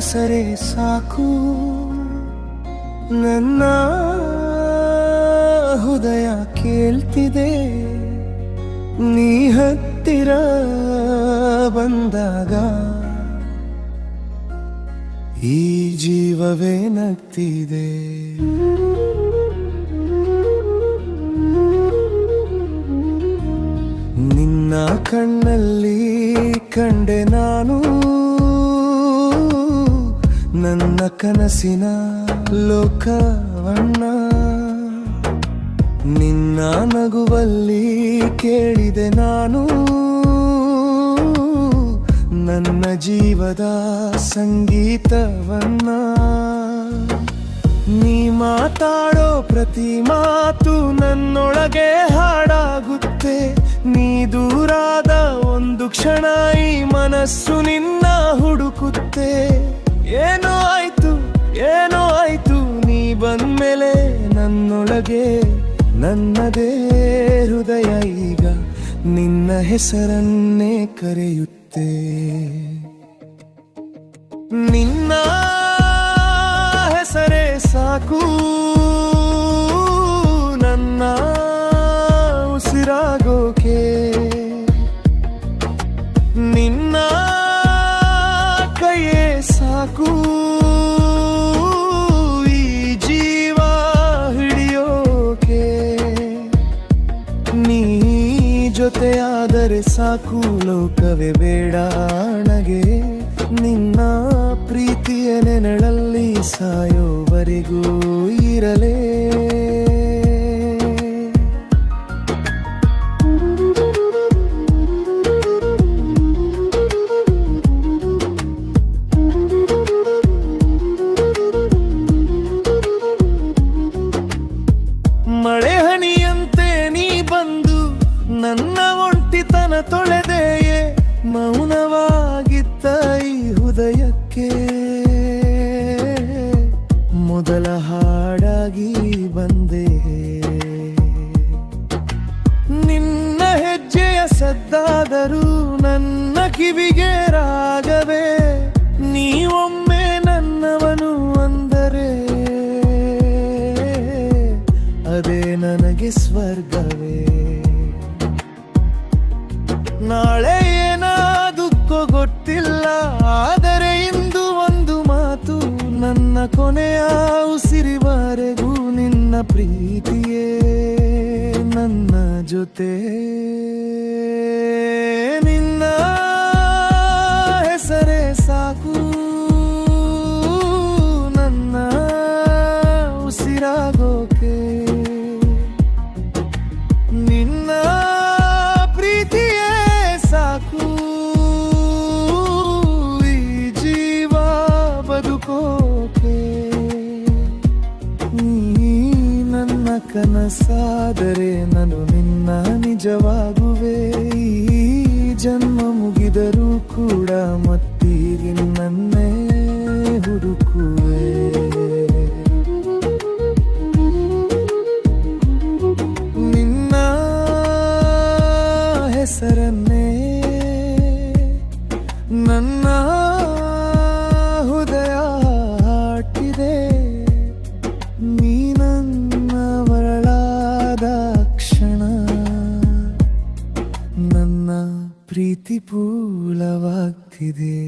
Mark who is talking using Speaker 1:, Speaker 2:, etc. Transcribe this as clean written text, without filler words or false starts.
Speaker 1: ಹೆಸರೇ ಸಾಕು, ನನ್ನ ಹೃದಯ ಕೇಳ್ತಿದೆ ನೀ ಹತ್ತಿರ ಬಂದಾಗ. ಈ ಜೀವವೇ ನಗ್ತಿದೆ. ನಿನ್ನ ಕಣ್ಣಲ್ಲಿ ಕಂಡೆ ನಾನು ನನ್ನ ಕನಸಿನ ಲೋಕವನ್ನ. ನಿನ್ನ ನಗುವಲ್ಲಿ ಕೇಳಿದೆ ನಾನು ನನ್ನ ಜೀವದ ಸಂಗೀತವನ್ನ. ನೀ ಮಾತಾಡೋ ಪ್ರತಿ ಮಾತು ನನ್ನೊಳಗೆ ಹಾಡಾಗುತ್ತೆ. ನೀ ದೂರಾದ ಒಂದು ಕ್ಷಣ ಈ ಮನಸ್ಸು ನಿನ್ನ ಹುಡುಕುತ್ತೆ. ಏನೋ ಆಯ್ತು ನೀ ಬಂದ್ಮೇಲೆ ನನ್ನೊಳಗೆ ನನ್ನದೇ ಹೃದಯ ಈಗ ನಿನ್ನ ಹೆಸರನ್ನೇ ಕರೆಯುತ್ತೆ. ನಿನ್ನ ಹೆಸರೇ ಸಾಕು, ನನ್ನ ಉಸಿರಾಗೋಕೆ. ನಿನ್ನ ಕೈಯೇ ಸಾಕು, ಈ ಜೀವ ಹಿಡಿಯೋಕೆ. ನೀ ಜೊತೆಯಾದರೆ ಸಾಕು, ಲೋಕವೇ ಬೇಡ ನನಗೆ. ನಿನ್ನ ಪ್ರೀತಿಯ ನೆರಳಲ್ಲಿ ಸಾಯೋವರೆಗೂ ಇರಲೇ. ಮಳೆ ಹನಿಯಂತೆ ನೀ ಬಂದು ನನ್ನ ಒಂಟಿತನ ತೊಳೆದೆಯೇ. ಮೌನವಾಗಿದ್ದ ಈ ಹೃದಯಕ್ಕೆ ಮೊದಲ ಹಾಡಾಗಿ ಬಂದೆ. ನಿನ್ನ ಹೆಜ್ಜೆಯ ಸದ್ದಾದರೂ ನನ್ನ ಕಿವಿಗೆ ರಾಗವೇ. ನೀವೊಮ್ಮೆ ನನ್ನವನು ಅಂದರೆ ಅದೇ ನನಗೆ ಸ್ವರ್ಗವೇ. ನಾಳೆ ಏನಾದುಕ್ಕೋ ಗೊತ್ತಿಲ್ಲ, ಆದರೆ ಇಂದು ಒಂದು ಮಾತು, ನನ್ನ ಕೊನೆಯ ಉಸಿರಿವರೆಗೂ ನಿನ್ನ ಪ್ರೀತಿಯೇ ನನ್ನ ಜೊತೆ. ನಿನ್ನ ಹೆಸರೇ ಸಾಕು, ನನ್ನ ಉಸಿರಾಗೋಕೆ. ನಿನ್ನ ಪ್ರೀತಿಯೇ ಸಾಕು, ಈ ಜೀವ ಬದುಕೋಕೆ. ನೀ ನನ್ನ ಕನಸಾದರೆ ನಾನು ನಿನ್ನ ನಿಜವಾಗುವೆ. ಈ ಜನ್ಮ ಮುಗಿದರೂ ಕೂಡ ಮತ್ತೀಗ ನನ್ನೇ ಹುಡುಕುವೆ. ನಿನ್ನ ಹೆಸರನ್ನೇ ನನ್ನ ಹೃದಯ ಹಾಟಿದೆ. ನೀ ನನ್ನ ಮರಳಾದ ಕ್ಷಣ ನನ್ನ ಪ್ರೀತಿ ಪೂಲವಾಗ್ತಿದೆ.